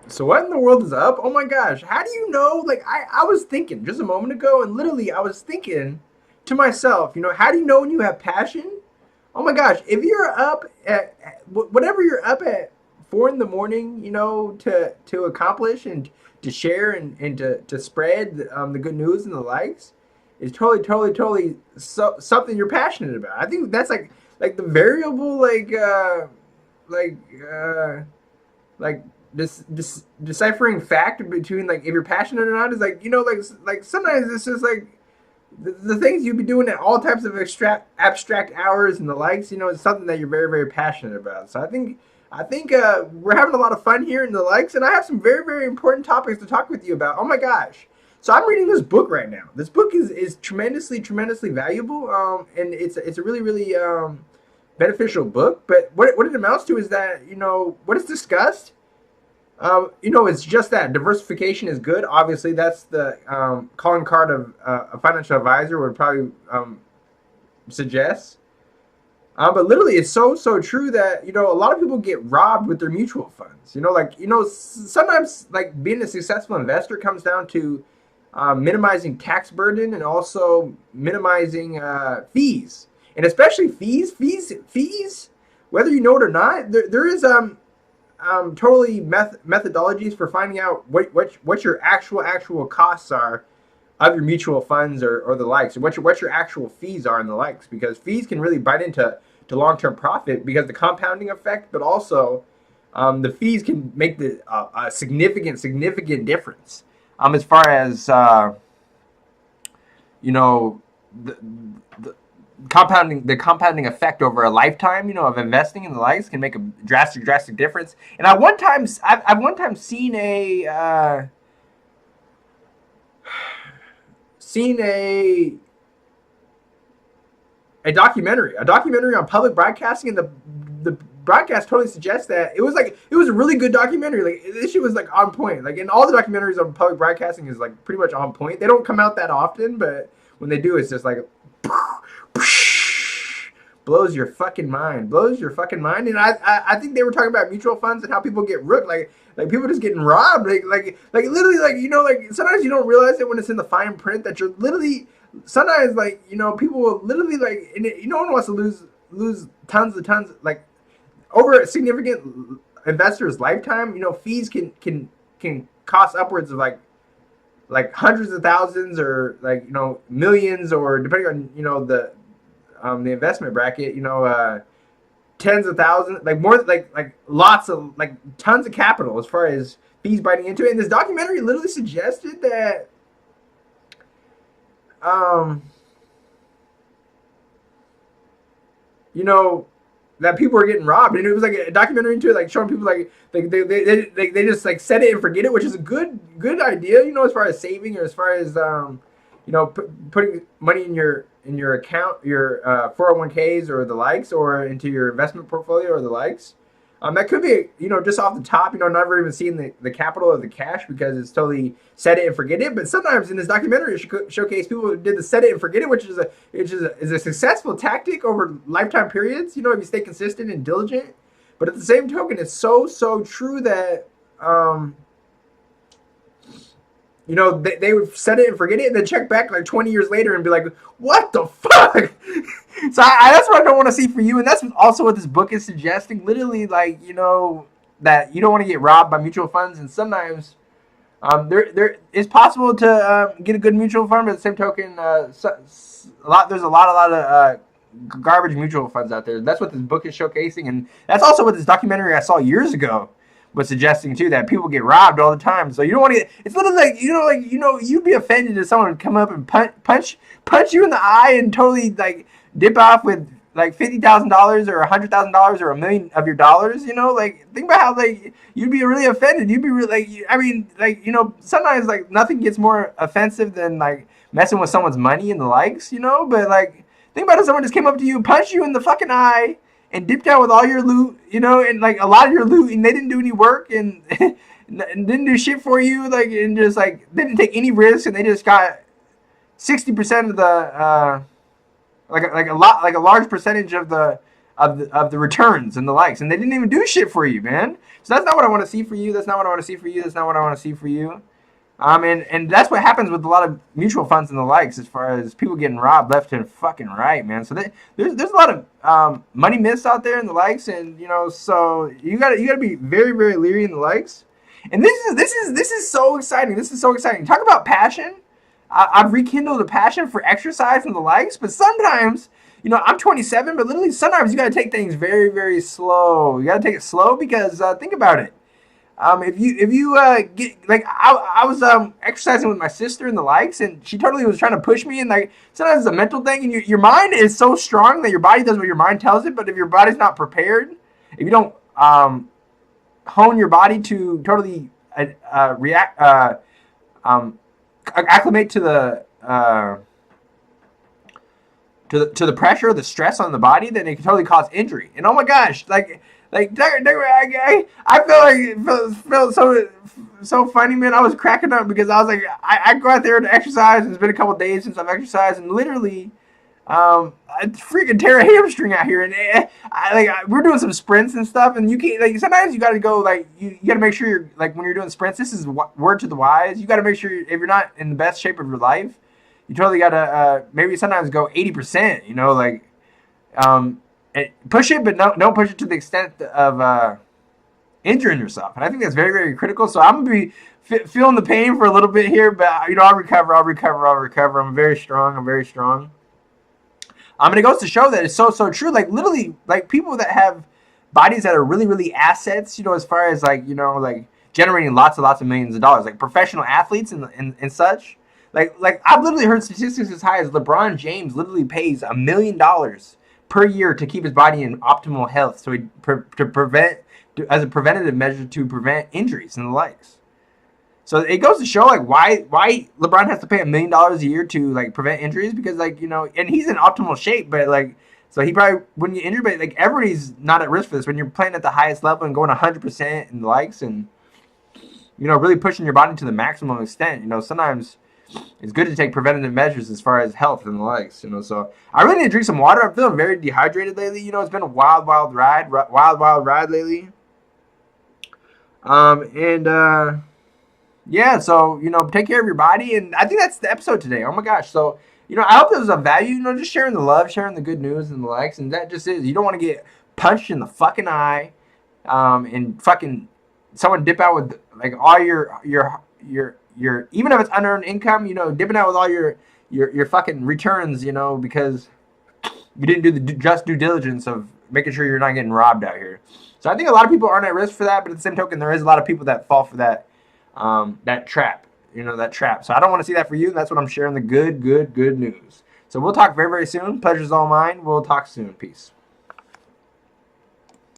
So what in the world is up? Oh my gosh, how do you know? Like I was thinking just a moment ago, and literally I was thinking to myself, how do you know when you have passion? Oh my gosh, if you're up whatever you're up at 4 in the morning, to accomplish and to share and to spread the good news and the likes, is totally, totally, totally something you're passionate about. I think that's like the variable, like uh, like this deciphering fact between like if you're passionate or not is like sometimes it's just like the things you'd be doing at all types of abstract hours and the likes, is something that you're very, very passionate about. So I think we're having a lot of fun here in the likes, and I have some very, very important topics to talk with you about. Oh my gosh. So I'm reading this book right now. This book is tremendously, tremendously valuable, and it's a really, really beneficial book. But what it amounts to is that what is discussed. It's just that diversification is good. Obviously, that's the calling card of a financial advisor would probably suggest. But literally, it's so true that a lot of people get robbed with their mutual funds. Sometimes like being a successful investor comes down to minimizing tax burden and also minimizing fees, and especially fees. Whether you know it or not, there is totally methodologies for finding out what your actual costs are of your mutual funds or the likes, and what your actual fees are and the likes, because fees can really bite into long term profit because the compounding effect, but also the fees can make a significant difference as far as you know the, the compounding effect over a lifetime, of investing in the likes can make a drastic difference. And I've one time seen a documentary on public broadcasting, and the broadcast totally suggests that it was a really good documentary. Like this shit was like on point. Like in all the documentaries on public broadcasting is like pretty much on point. They don't come out that often, but when they do, it's just like blows your fucking mind. And I think they were talking about mutual funds and how people get rooked, like people just getting robbed, like literally, like like sometimes you don't realize it when it's in the fine print that you're literally sometimes, like people will literally, like, and no one wants to lose tons, like over a significant investor's lifetime. Fees can cost upwards of like hundreds of thousands, or like millions, or depending on the investment bracket, tens of thousands, like more, like lots of, like tons of capital as far as fees biting into it. And this documentary literally suggested that um you know that people are getting robbed, and it was like a documentary into it, like showing people like they just like set it and forget it, which is a good idea, as far as saving, or as far as putting money in your account, your 401ks or the likes, or into your investment portfolio or the likes. That could be, just off the top, never even seeing the capital of the cash, because it's totally set it and forget it. But sometimes in this documentary, it showcase people who did the set it and forget it, which is a successful tactic over lifetime periods. If you stay consistent and diligent. But at the same token, it's so true that they would set it and forget it, and then check back like 20 years later and be like, what the fuck? So that's what I don't want to see for you. And that's also what this book is suggesting. Literally, like, that you don't want to get robbed by mutual funds. And sometimes there it's possible to get a good mutual fund, but at the same token, there's a lot of garbage mutual funds out there. That's what this book is showcasing. And that's also what this documentary I saw years ago was suggesting too, that people get robbed all the time. So you don't want to. It's literally like you'd be offended if someone would come up and punch you in the eye and totally like dip off with like $50,000 or $100,000 or $1,000,000 of your dollars. Like think about how like you'd be really offended. You'd be really like, I mean, like sometimes like nothing gets more offensive than like messing with someone's money and the likes. But like think about if someone just came up to you, punched you in the fucking eye, and dipped out with all your loot, and like a lot of your loot, and they didn't do any work, and and didn't do shit for you, like, and just like they didn't take any risks, and they just got 60% of the like a large percentage of of the returns and the likes, and they didn't even do shit for you, man. So that's not what I want to see for you. That's not what I want to see for you. That's not what I want to see for you. And that's what happens with a lot of mutual funds and the likes, as far as people getting robbed left and fucking right, man. So there's a lot of money myths out there in the likes, and so you gotta be very, very leery in the likes. And this is so exciting. This is so exciting. Talk about passion. I've rekindled a passion for exercise and the likes, but sometimes, I'm 27, but literally sometimes you gotta take things very, very slow. You gotta take it slow because think about it. If you get like I was exercising with my sister and the likes, and she totally was trying to push me, and like sometimes it's a mental thing, and your mind is so strong that your body does what your mind tells it. But if your body's not prepared, if you don't hone your body to totally react, acclimate to the to the pressure, the stress on the body, then it can totally cause injury. And oh my gosh, I feel like it felt so funny, man. I was cracking up because I was like, I go out there to exercise, and it's been a couple days since I've exercised, and literally, I freaking tear a hamstring out here, and we're doing some sprints and stuff, and you can't, like, sometimes you got to go, like, you got to make sure you're, like, when you're doing sprints, this is word to the wise, you got to make sure if you're not in the best shape of your life, you totally got to maybe sometimes go 80%, push it, but don't push it to the extent of injuring yourself. And I think that's very, very critical. So I'm going to be feeling the pain for a little bit here, but, I'll recover. I'm very strong. It goes to show that it's so, so true. Like, literally, like, people that have bodies that are really, really assets, as far as, like, like, generating lots and lots of millions of dollars, like professional athletes and such. Like I've literally heard statistics as high as LeBron James literally pays $1 million per year to keep his body in optimal health, so as a preventative measure to prevent injuries and the likes. So it goes to show, like, why LeBron has to pay $1 million a year to, like, prevent injuries, because, like, and he's in optimal shape, but, like, so he probably wouldn't get injured, but, like, everybody's not at risk for this when you're playing at the highest level and going 100% and the likes, and really pushing your body to the maximum extent. Sometimes it's good to take preventative measures as far as health and the likes, So I really need to drink some water. I'm feeling very dehydrated lately. It's been a wild ride lately. Yeah, so, take care of your body. And I think that's the episode today. Oh my gosh. So, I hope there was a value, just sharing the love, sharing the good news and the likes. And that just is, you don't want to get punched in the fucking eye, and fucking someone dip out with, like, all your even if it's unearned income, dipping out with all your fucking returns, because you didn't do the just due diligence of making sure you're not getting robbed out here. So I think a lot of people aren't at risk for that, but at the same token, there is a lot of people that fall for that trap, that trap. So I don't want to see that for you. That's what I'm sharing, the good news. So we'll talk very, very soon. Pleasure's all mine. We'll talk soon. Peace.